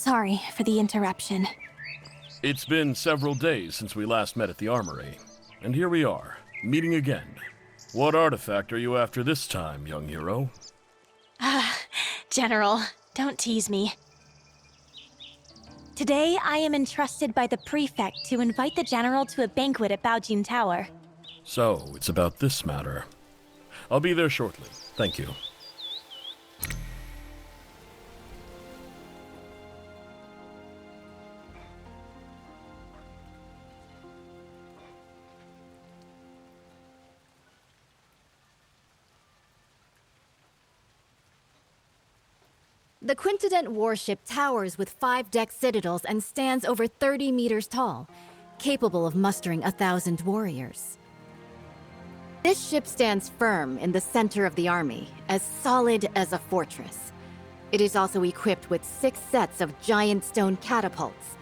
Sorry for the interruption. It's been several days since we last met at the armory, and here we are, meeting again. What artifact are you after this time, young hero? General, don't tease me. Today, I am entrusted by the Prefect to invite the General to a banquet at Baojin Tower. So, it's about this matter. I'll be there shortly. Thank you. The Quintident warship towers with 5-deck citadels and stands over 30 meters tall, capable of mustering 1,000 warriors. This ship stands firm in the center of the army, as solid as a fortress. It is also equipped with 6 sets of giant stone catapults,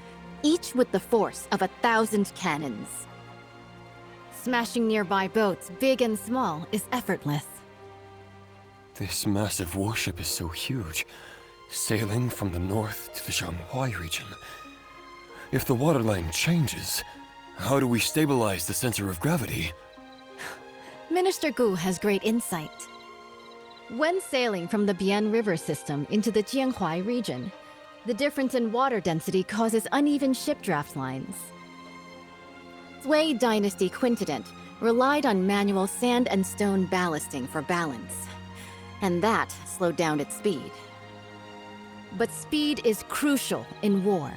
each with the force of 1,000 cannons. Smashing nearby boats, big and small, is effortless. This massive warship is so huge, sailing from the north to the Shanghai region. If the waterline changes, how do we stabilize the center of gravity? Minister Gu has great insight. When sailing from the Bian River system into the Jianhuai region, the difference in water density causes uneven ship draft lines. Sui Dynasty Quintident relied on manual sand and stone ballasting for balance, and that slowed down its speed. But speed is crucial in war.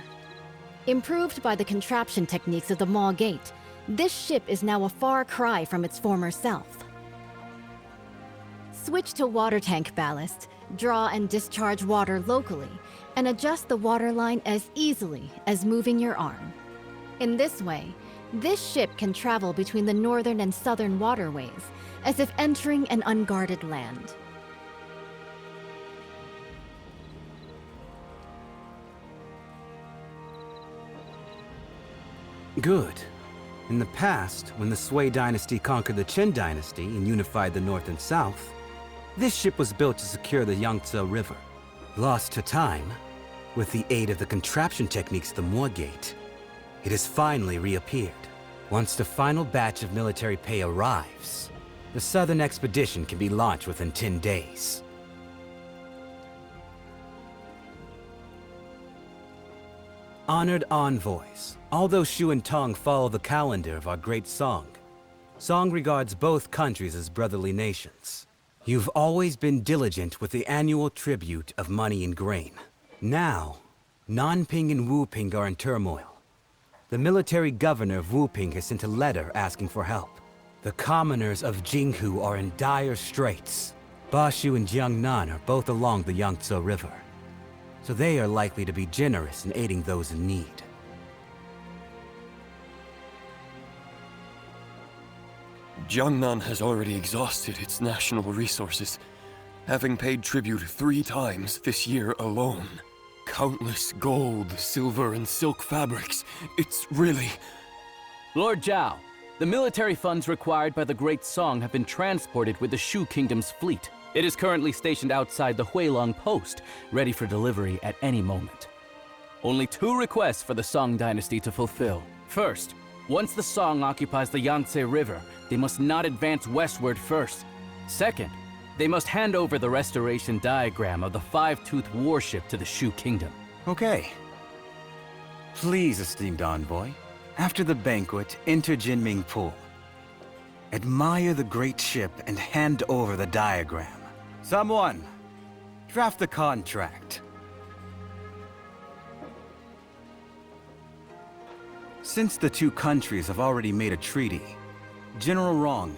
Improved by the contraption techniques of the Maw Gate, this ship is now a far cry from its former self. Switch to water tank ballast, draw and discharge water locally, and adjust the waterline as easily as moving your arm. In this way, this ship can travel between the northern and southern waterways, as if entering an unguarded land. Good. In the past, when the Sui dynasty conquered the Qin dynasty and unified the north and south, this ship was built to secure the Yangtze River. Lost to time, with the aid of the contraption techniques of the Maw Gate, it has finally reappeared. Once the final batch of military pay arrives, the southern expedition can be launched within 10 days. Honored envoys, although Shu and Tong follow the calendar of our great Song, Song regards both countries as brotherly nations. You've always been diligent with the annual tribute of money and grain. Now, Nanping and Wuping are in turmoil. The military governor of Wuping has sent a letter asking for help. The commoners of Jinghu are in dire straits. Bashu and Jiangnan are both along the Yangtze River, so they are likely to be generous in aiding those in need. Jiangnan has already exhausted its national resources, having paid tribute 3 times this year alone. Countless gold, silver, and silk fabrics. It's really... Lord Zhao, the military funds required by the Great Song have been transported with the Shu Kingdom's fleet. It is currently stationed outside the Huilong Post, ready for delivery at any moment. Only 2 requests for the Song dynasty to fulfill. First, once the Song occupies the Yangtze River, they must not advance westward first. Second, they must hand over the restoration diagram of the 5-toothed warship to the Shu Kingdom. Okay. Please, esteemed envoy, after the banquet, enter Jinming Pool. Admire the great ship and hand over the diagram. Someone, draft the contract. Since the 2 countries have already made a treaty, General Rong,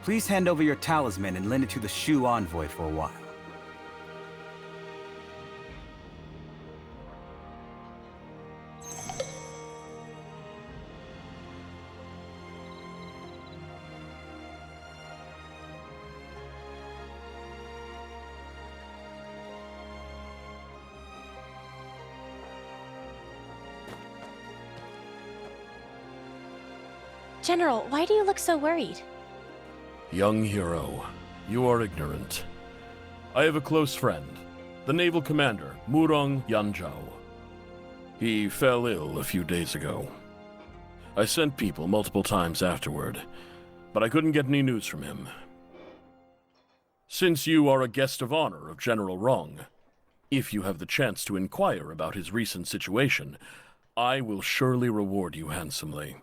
please hand over your talisman and lend it to the Shu envoy for a while. General, why do you look so worried? Young hero, you are ignorant. I have a close friend, the naval commander, Murong Yanzhao. He fell ill a few days ago. I sent people multiple times afterward, but I couldn't get any news from him. Since you are a guest of honor of General Rong, if you have the chance to inquire about his recent situation, I will surely reward you handsomely.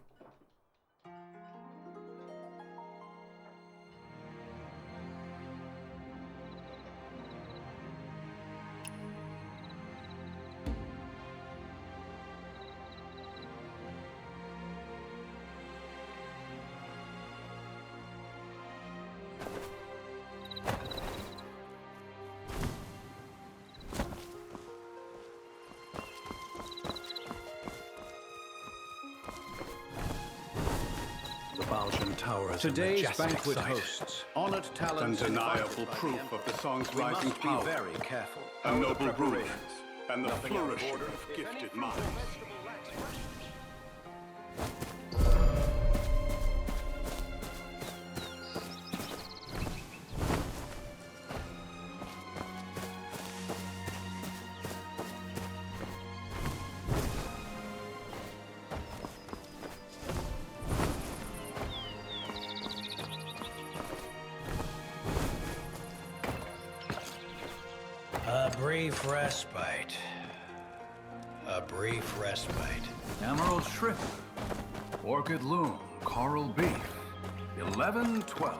Today's banquet hosts honored talents, undeniable proof of the song's rising power. Be very careful. A noble ruler and the flourishing of gifted minds. A brief respite. A brief respite. Emerald shrimp, orchid loom, coral beef. 11-12.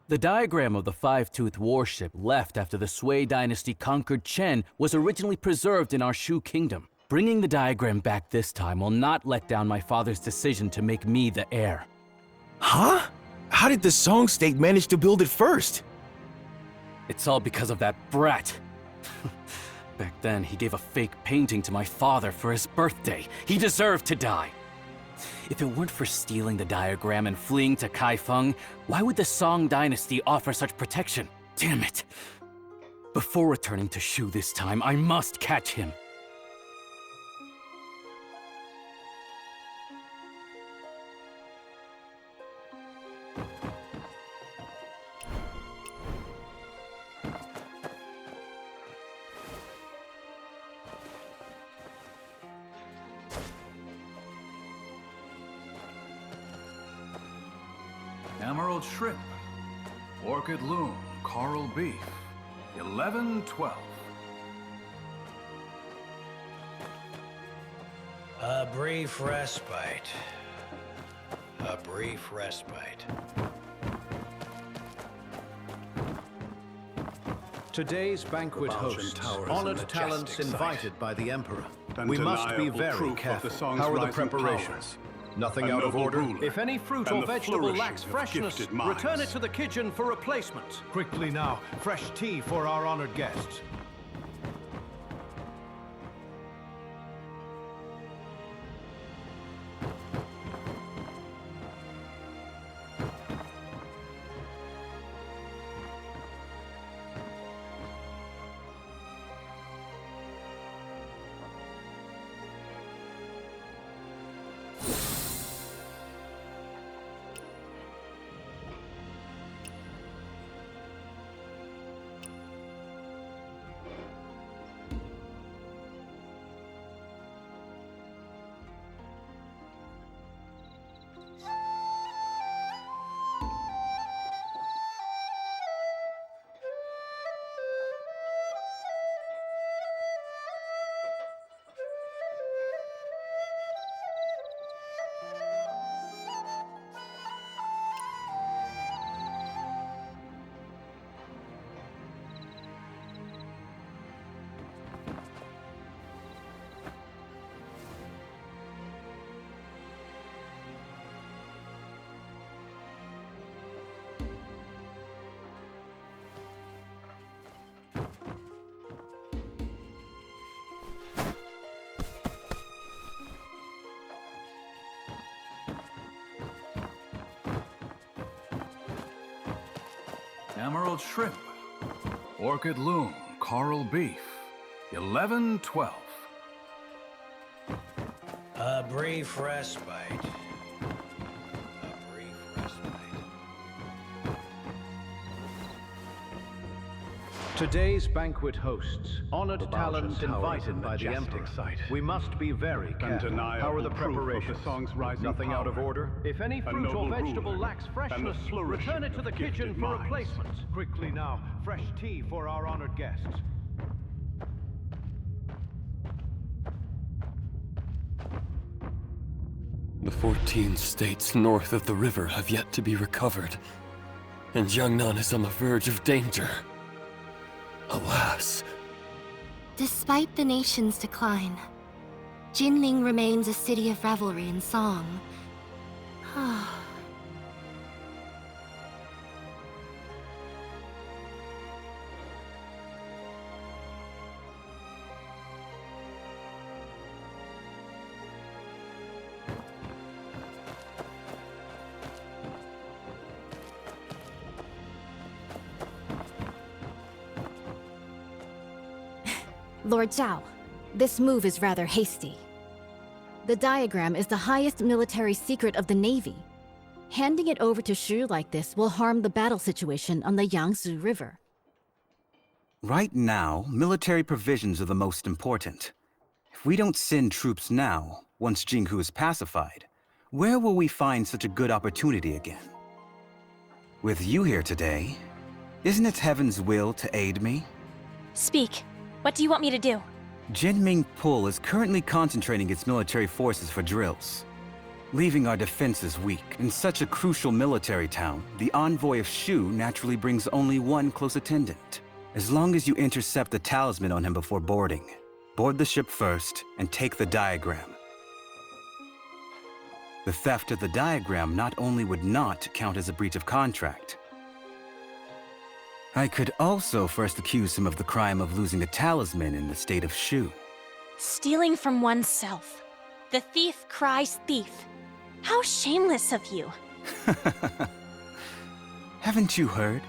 The diagram of the five-toothed warship left after the Sui dynasty conquered Chen was originally preserved in our Shu kingdom. Bringing the diagram back this time will not let down my father's decision to make me the heir. Huh? How did the Song State manage to build it first? It's all because of that brat. Back then, he gave a fake painting to my father for his birthday. He deserved to die. If it weren't for stealing the diagram and fleeing to Kaifeng, why would the Song dynasty offer such protection? Damn it! Before returning to Shu this time, I must catch him. Emerald shrimp, orchid loom, coral beef. 11-12. A brief respite. A brief respite. Today's banquet hosts honored talents invited by the Emperor. We must be very careful. How are the preparations? Nothing out of order. If any fruit or vegetable lacks freshness, return it to the kitchen for replacement. Quickly now, fresh tea for our honored guests. Emerald shrimp. Orchid loon, coral beef. 11-12. A brief respite. A brief respite. Today's banquet hosts, honored talent invited by the Emperor. We must be very careful. How are the preparations? Nothing out of order? If any fruit or vegetable lacks freshness, return it to the kitchen for replacement. Quickly now, fresh tea for our honored guests. The 14 states north of the river have yet to be recovered, and Jiangnan is on the verge of danger. Alas. Despite the nation's decline, Jinling remains a city of revelry and song. Lord Zhao, this move is rather hasty. The diagram is the highest military secret of the Navy. Handing it over to Shu like this will harm the battle situation on the Yangtze River. Right now, military provisions are the most important. If we don't send troops now, once Jinghu is pacified, where will we find such a good opportunity again? With you here today, isn't it heaven's will to aid me? Speak. What do you want me to do? Jinming Pul is currently concentrating its military forces for drills, leaving our defenses weak. In such a crucial military town, the envoy of Shu naturally brings only one close attendant. As long as you intercept the talisman on him before boarding, board the ship first and take the diagram. The theft of the diagram not only would not count as a breach of contract, I could also first accuse him of the crime of losing a talisman in the state of Shu. Stealing from oneself. The thief cries thief. How shameless of you. Haven't you heard?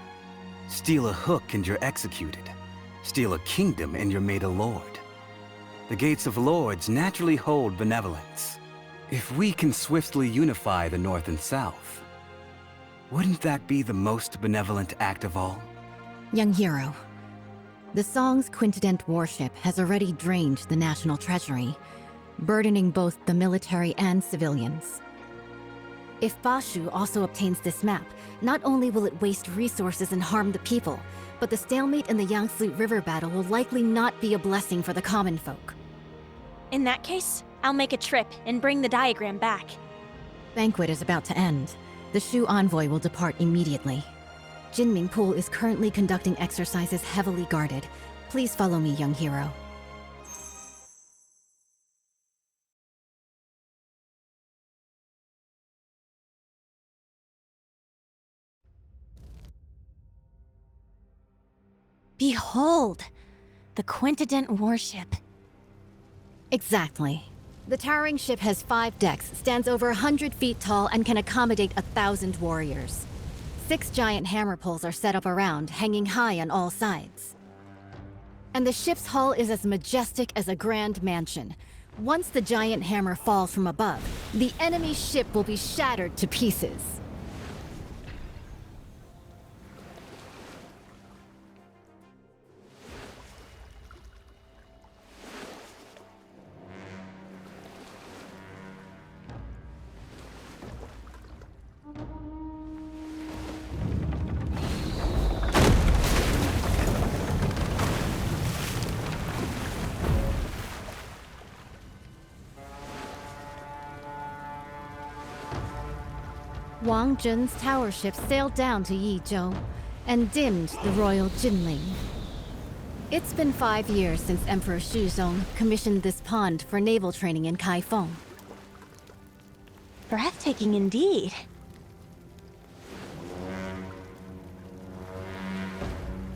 Steal a hook and you're executed. Steal a kingdom and you're made a lord. The gates of lords naturally hold benevolence. If we can swiftly unify the North and South, wouldn't that be the most benevolent act of all? Young hero, the Song's Quintident warship has already drained the national treasury, burdening both the military and civilians. If Bashu also obtains this map, not only will it waste resources and harm the people, but the stalemate in the Yangtze River battle will likely not be a blessing for the common folk. In that case, I'll make a trip and bring the diagram back. Banquet is about to end. The Shu envoy will depart immediately. Jinming Pul is currently conducting exercises heavily guarded. Please follow me, young hero. Behold! The Quintident warship. Exactly. The towering ship has 5 decks, stands over 100 feet tall, and can accommodate 1,000 warriors. 6 giant hammer poles are set up around, hanging high on all sides. And the ship's hull is as majestic as a grand mansion. Once the giant hammer falls from above, the enemy ship will be shattered to pieces. Wang Zhen's tower ship sailed down to Yizhou and dimmed the royal Jinling. It's been 5 years since Emperor Shuzong commissioned this pond for naval training in Kaifeng. Breathtaking indeed.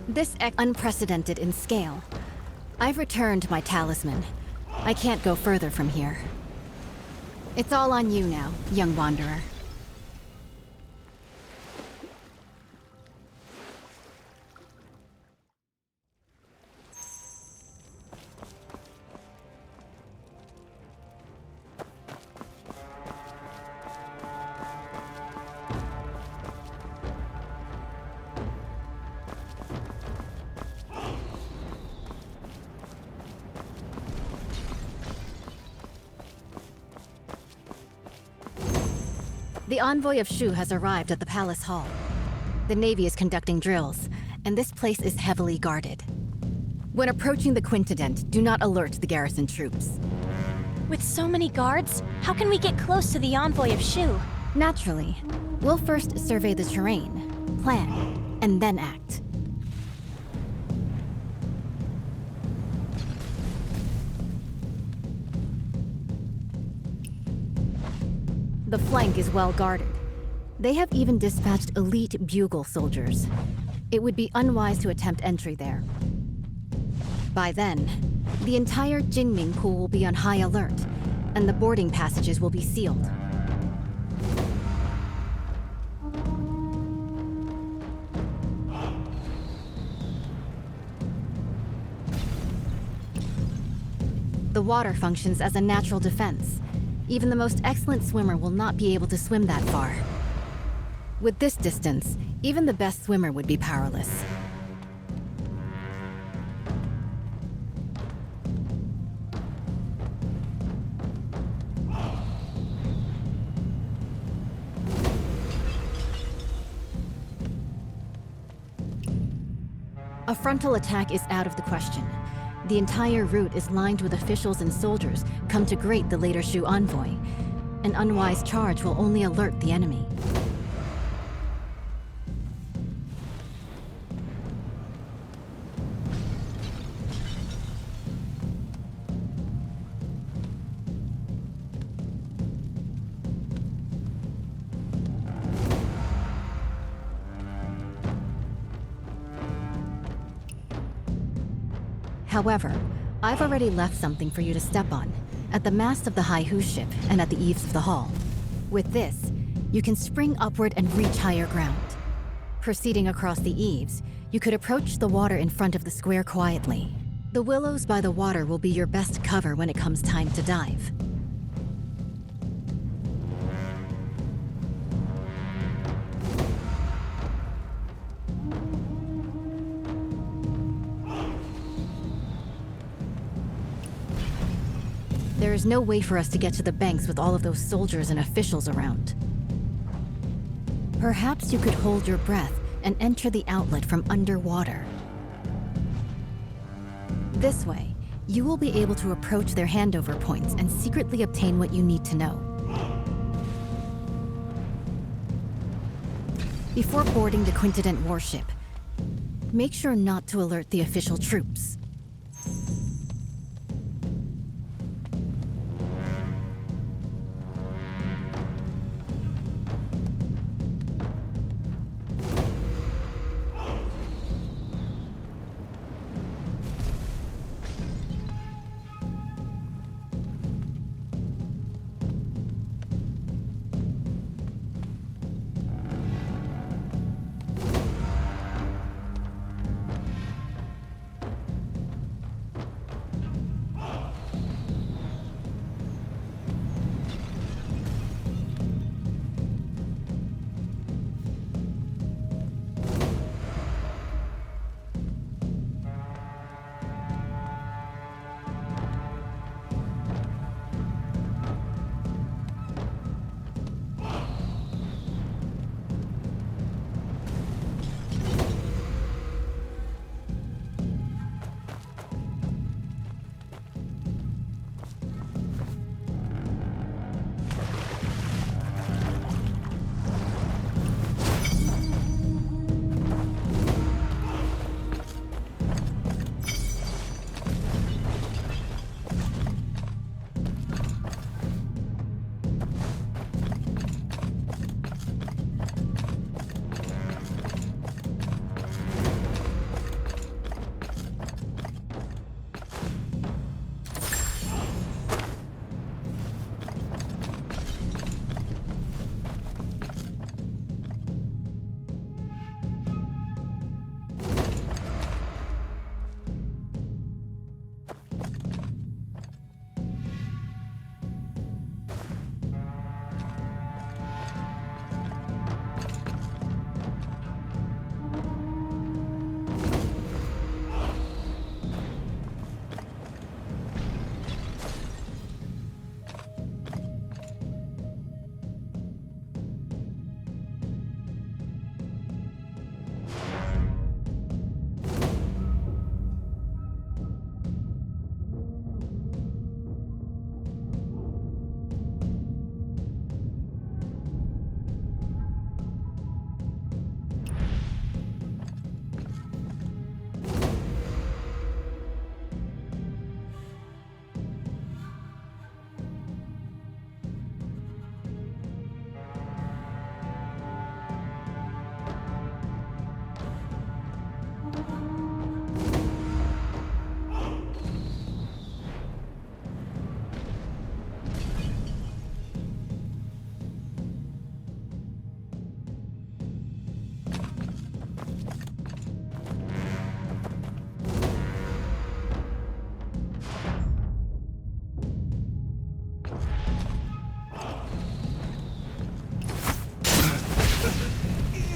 This unprecedented in scale. I've returned my talisman. I can't go further from here. It's all on you now, young wanderer. The envoy of Shu has arrived at the palace hall. The Navy is conducting drills, and this place is heavily guarded. When approaching the Quintident, do not alert the garrison troops. With so many guards, how can we get close to the envoy of Shu? Naturally, we'll first survey the terrain, plan, and then act. The flank is well guarded. They have even dispatched elite bugle soldiers. It would be unwise to attempt entry there. By then, the entire Jinming pool will be on high alert, and the boarding passages will be sealed. The water functions as a natural defense. Even the most excellent swimmer will not be able to swim that far. With this distance, even the best swimmer would be powerless. A frontal attack is out of the question. The entire route is lined with officials and soldiers come to greet the later Shu envoy. An unwise charge will only alert the enemy. However, I've already left something for you to step on, at the mast of the Haihu ship and at the eaves of the hall. With this, you can spring upward and reach higher ground. Proceeding across the eaves, you could approach the water in front of the square quietly. The willows by the water will be your best cover when it comes time to dive. There is no way for us to get to the banks with all of those soldiers and officials around. Perhaps you could hold your breath and enter the outlet from underwater. This way, you will be able to approach their handover points and secretly obtain what you need to know. Before boarding the Quintident warship, make sure not to alert the official troops.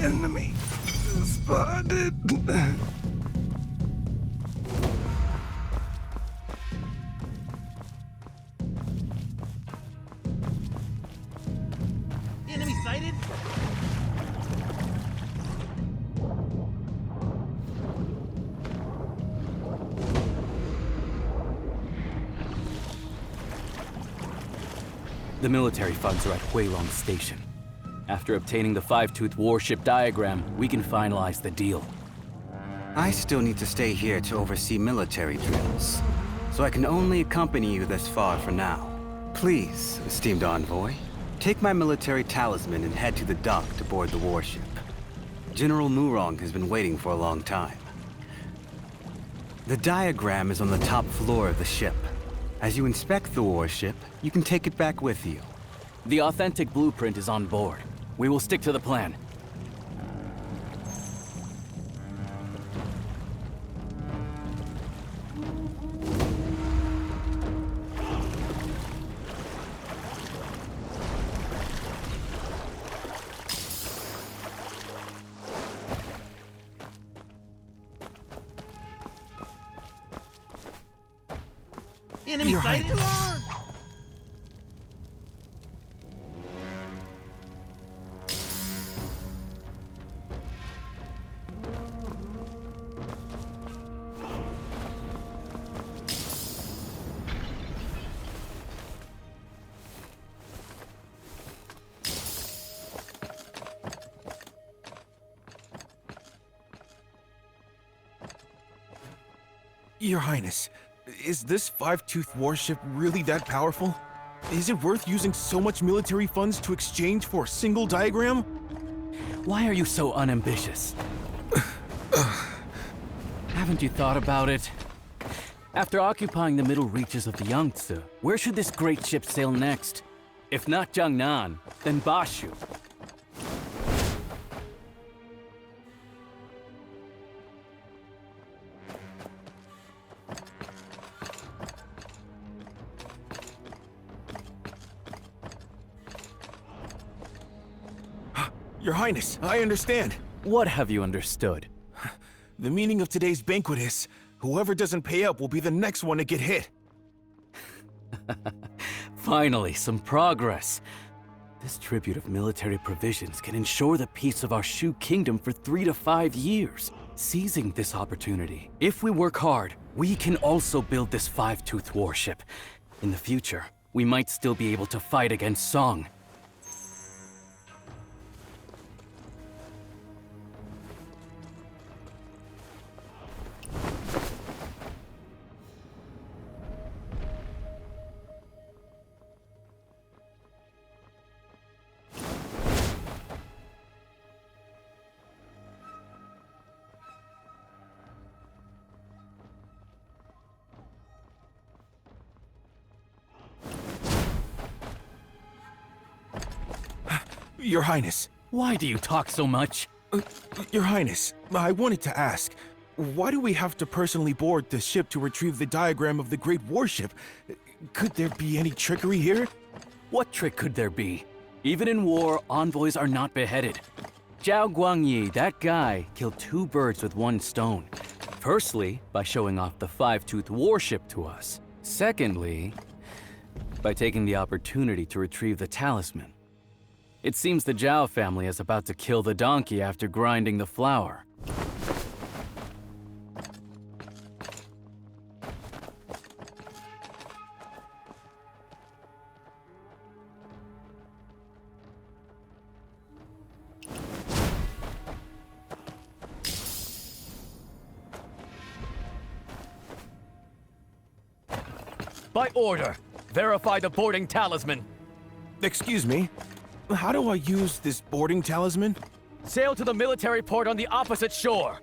Enemy spotted. Enemy sighted? The military funds are at Huilong Station. After obtaining the Five-Tooth Warship diagram, we can finalize the deal. I still need to stay here to oversee military drills, so I can only accompany you this far for now. Please, esteemed envoy, take my military talisman and head to the dock to board the warship. General Murong has been waiting for a long time. The diagram is on the top floor of the ship. As you inspect the warship, you can take it back with you. The authentic blueprint is on board. We will stick to the plan. Enemy sighted? Your Highness, is this Five-Tooth warship really that powerful? Is it worth using so much military funds to exchange for a single diagram? Why are you so unambitious? Haven't you thought about it? After occupying the middle reaches of the Yangtze, where should this great ship sail next? If not Jiangnan, then Bashu. Your Highness, I understand. What have you understood? The meaning of today's banquet is, whoever doesn't pay up will be the next one to get hit. Finally, some progress. This tribute of military provisions can ensure the peace of our Shu Kingdom for 3 to 5 years. Seizing this opportunity, if we work hard, we can also build this Five-Tooth warship. In the future, we might still be able to fight against Song. Your Highness. Why do you talk so much? Your Highness, I wanted to ask, why do we have to personally board the ship to retrieve the diagram of the Great Warship? Could there be any trickery here? What trick could there be? Even in war, envoys are not beheaded. Zhao Guangyi, that guy, killed 2 birds with 1 stone. Firstly, by showing off the Five-Tooth warship to us. Secondly, by taking the opportunity to retrieve the talisman. It seems the Zhao family is about to kill the donkey after grinding the flour. By order, verify the boarding talisman. Excuse me, how do I use this boarding talisman? Sail to the military port on the opposite shore.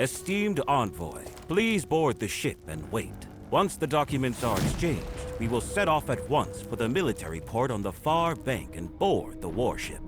Esteemed envoy, please board the ship and wait. Once the documents are exchanged, we will set off at once for the military port on the far bank and board the warship.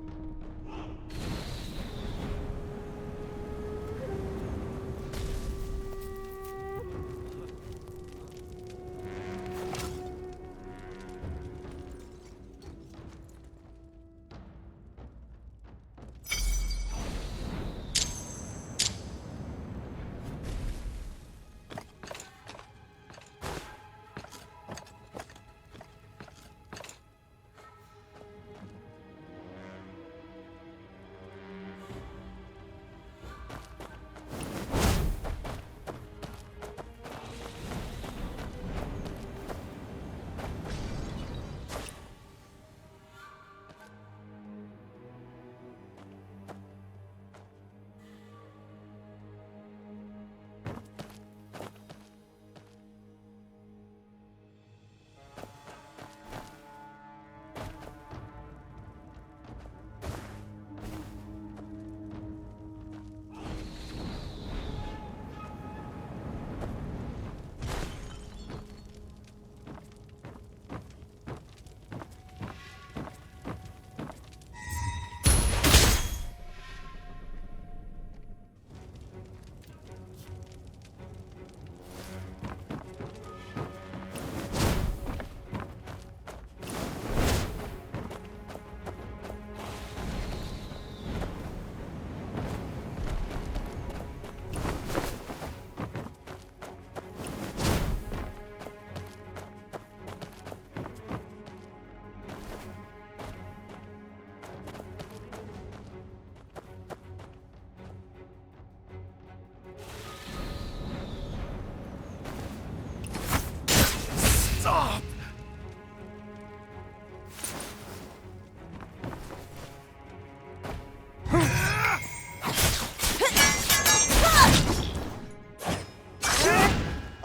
Stop!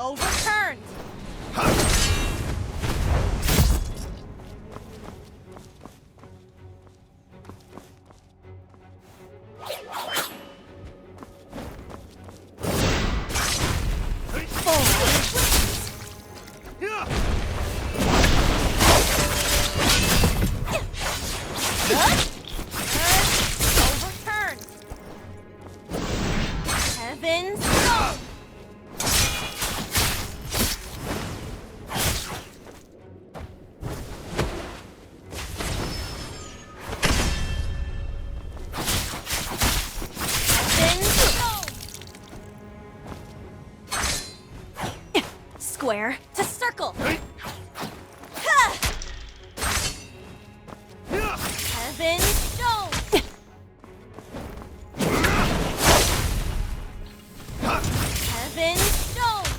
Overturned! Overturned! Heavens! Square to circle. Heaven stone. Heaven stone.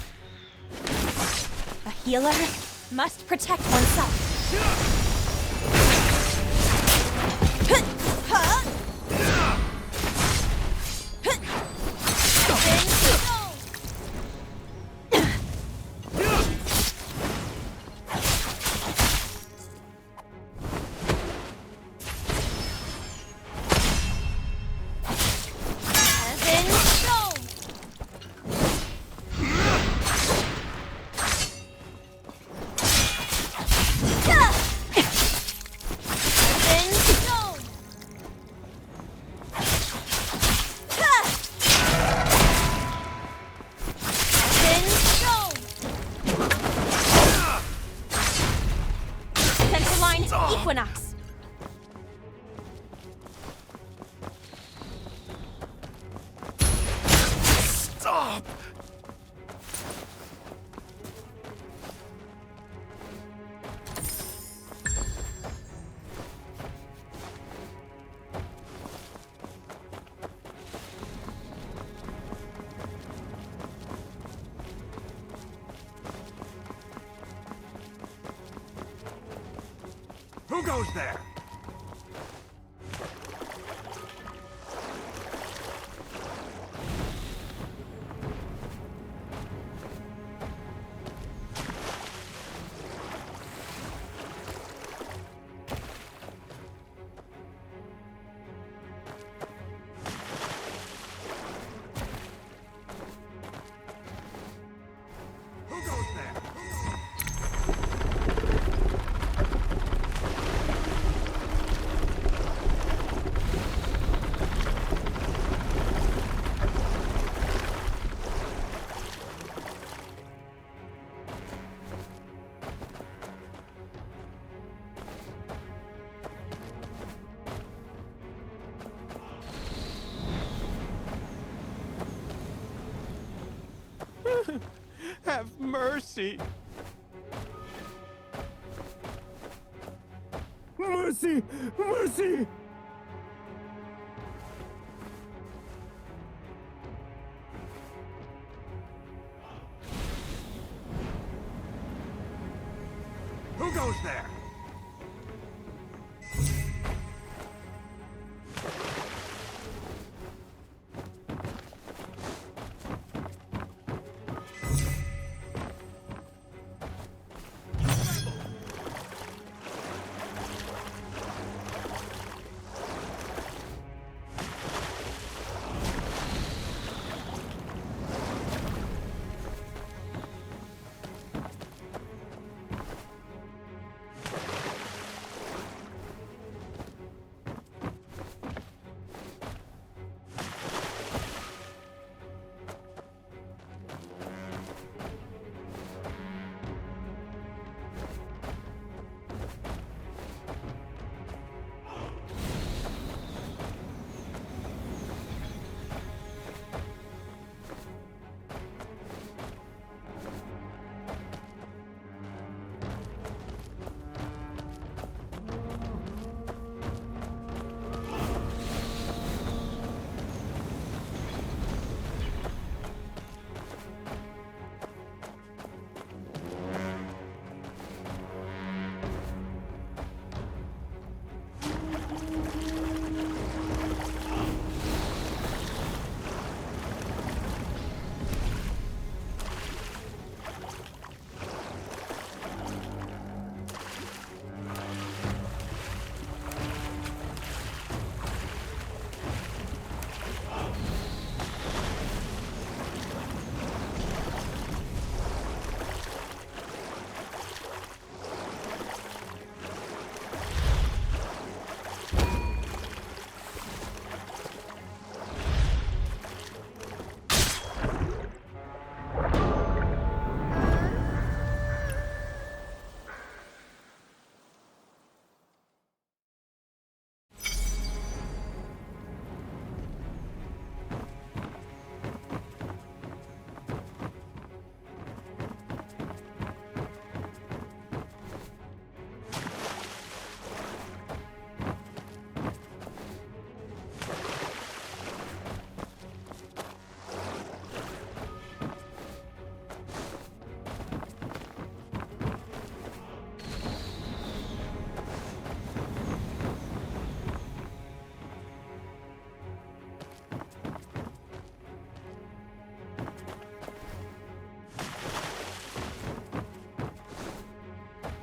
A healer must protect oneself. Equinox. Stop! Who goes there? Mercy! Mercy! Mercy! Who goes there?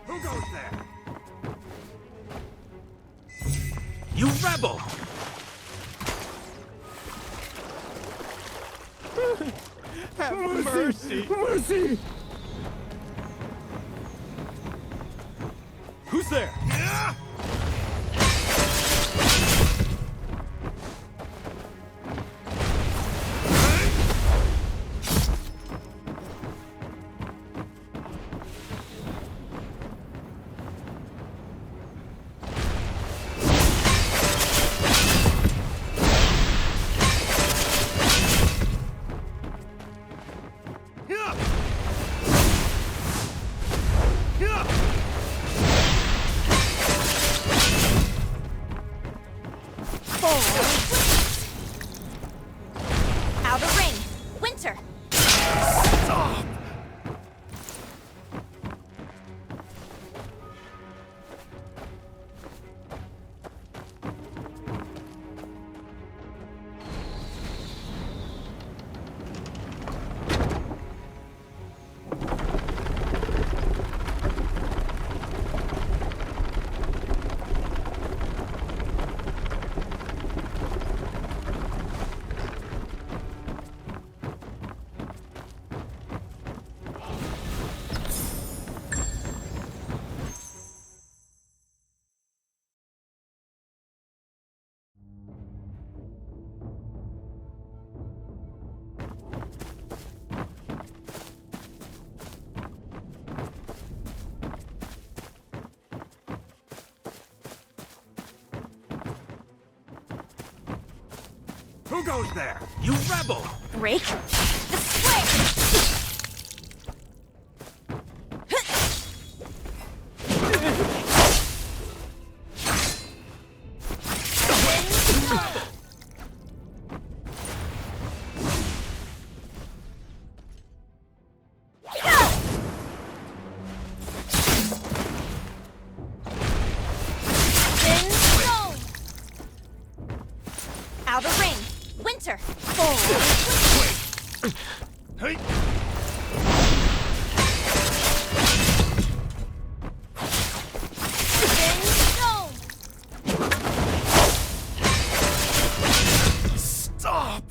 Who goes there? You rebel! Have mercy! Mercy! Who's there? Outer ring! Winter! Who goes there? You rebel! Break the square! Enter! Hey! Stop!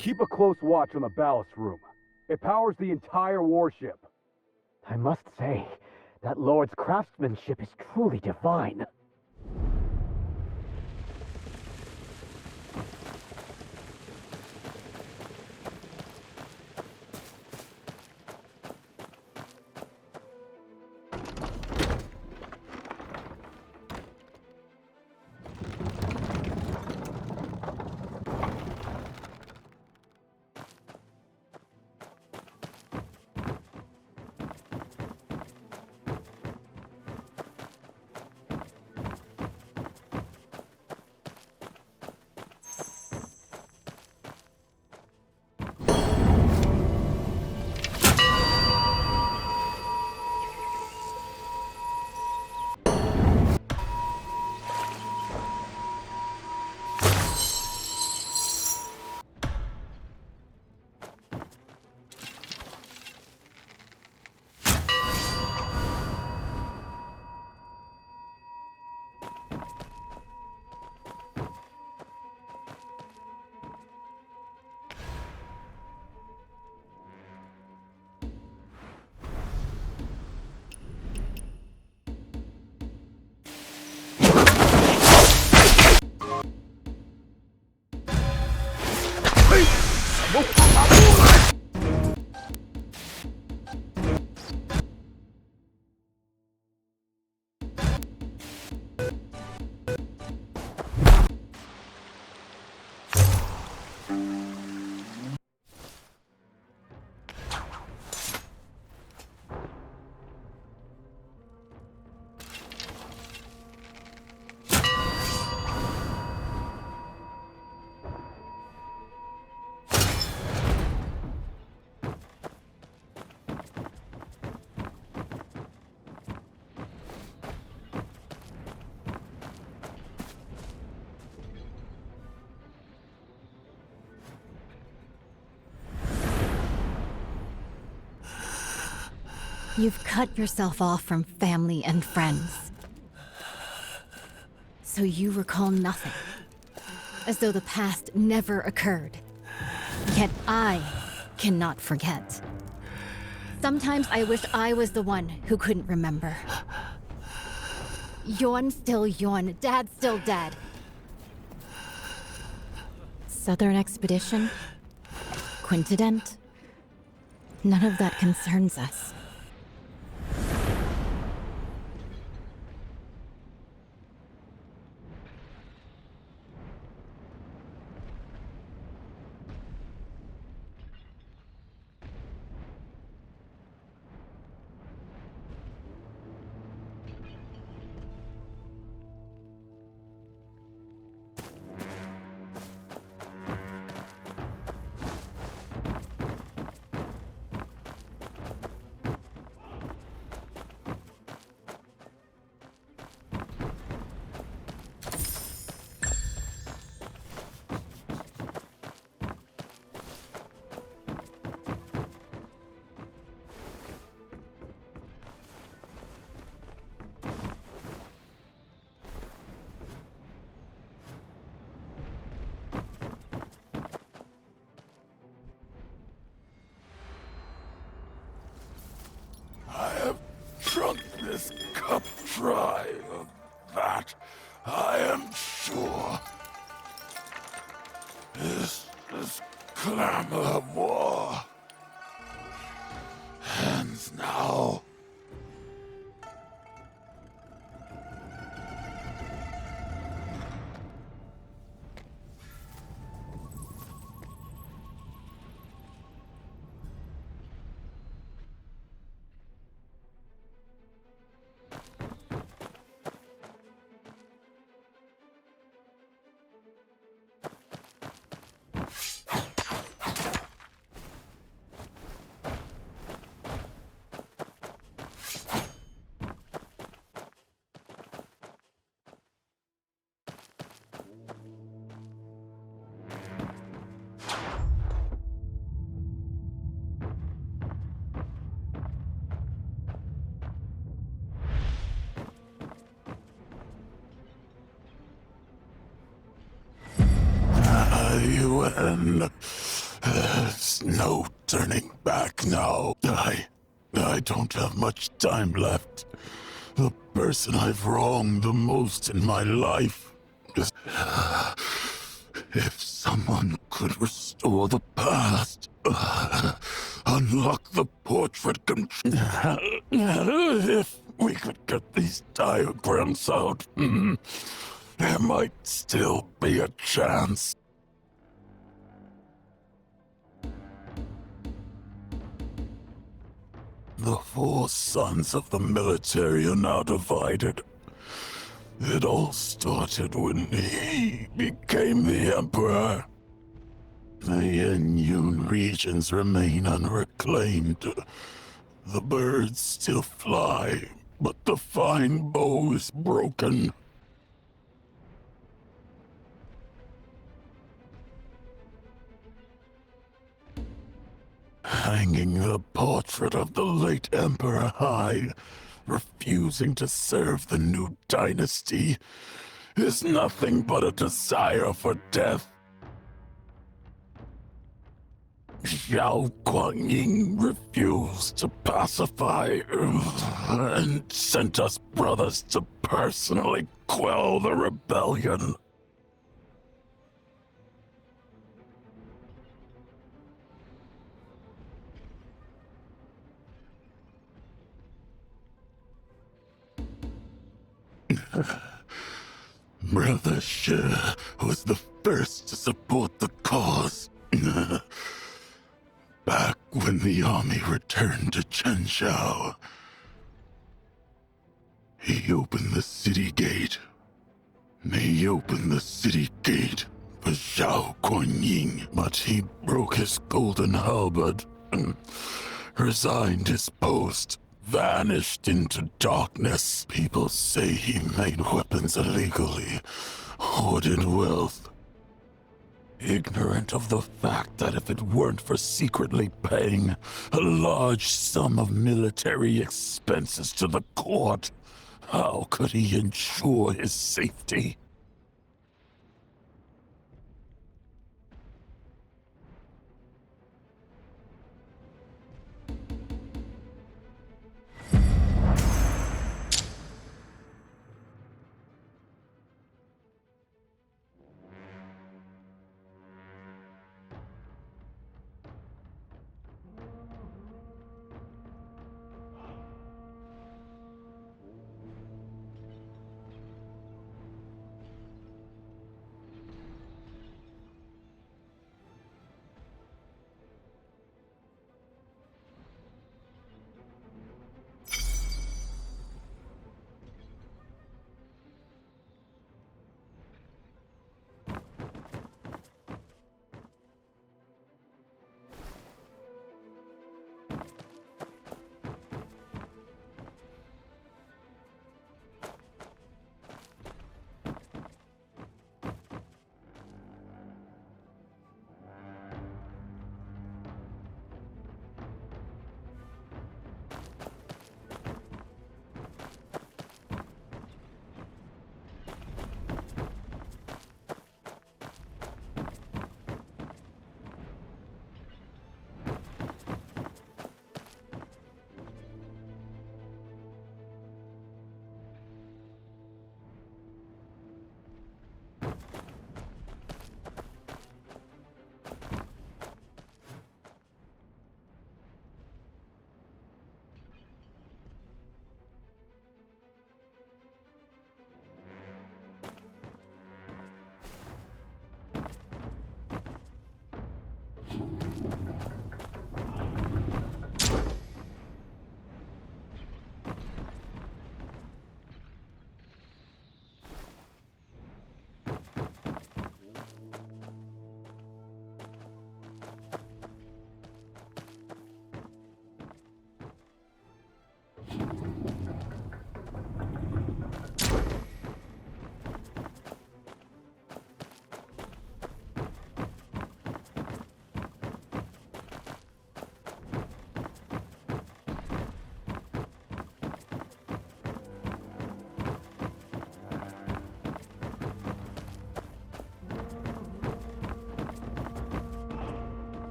Keep a close watch on the ballast room. It powers the entire warship. I must say, that Lord's craftsmanship is truly divine. You've cut yourself off from family and friends. So you recall nothing. As though the past never occurred. Yet I cannot forget. Sometimes I wish I was the one who couldn't remember. Yon still Yon, Dad's still Dad. Southern Expedition? Quintident? None of that concerns us. Drunk this cup dry of that, I am sure. This clamor of war ends now. Yuen, there's no turning back now. I don't have much time left. The person I've wronged the most in my life. If someone could restore the past, unlock the portrait control. If we could get these diagrams out, there might still be a chance. The four sons of the military are now divided. It all started when he became the Emperor. The Yen-Yun regions remain unreclaimed. The birds still fly, but the fine bow is broken. Hanging the portrait of the late Emperor high, refusing to serve the new dynasty, is nothing but a desire for death. Xiao Guangying refused to pacify and sent us brothers to personally quell the rebellion. Brother Shi was the first to support the cause. Back when the army returned to Chenshao, he opened the city gate. He opened the city gate for Xiao Guanyin, but he broke his golden halberd and resigned his post. Vanished into darkness. People say he made weapons illegally, hoarded wealth. ignorant of the fact that if it weren't for secretly paying a large sum of military expenses to the court, how could he ensure his safety?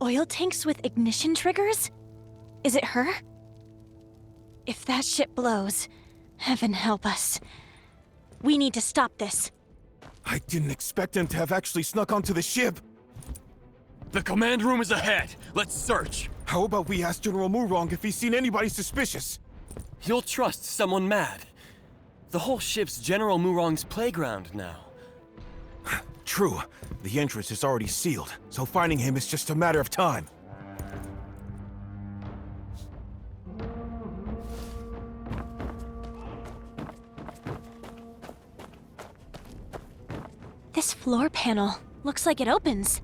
Oil tanks with ignition triggers? Is it her? If that ship blows, heaven help us. We need to stop this. I didn't expect him to have actually snuck onto the ship. The command room is ahead. Let's search. How about we ask General Murong if he's seen anybody suspicious? You'll trust someone mad. The whole ship's General Murong's playground now. True. The entrance is already sealed, so finding him is just a matter of time. This floor panel looks like it opens.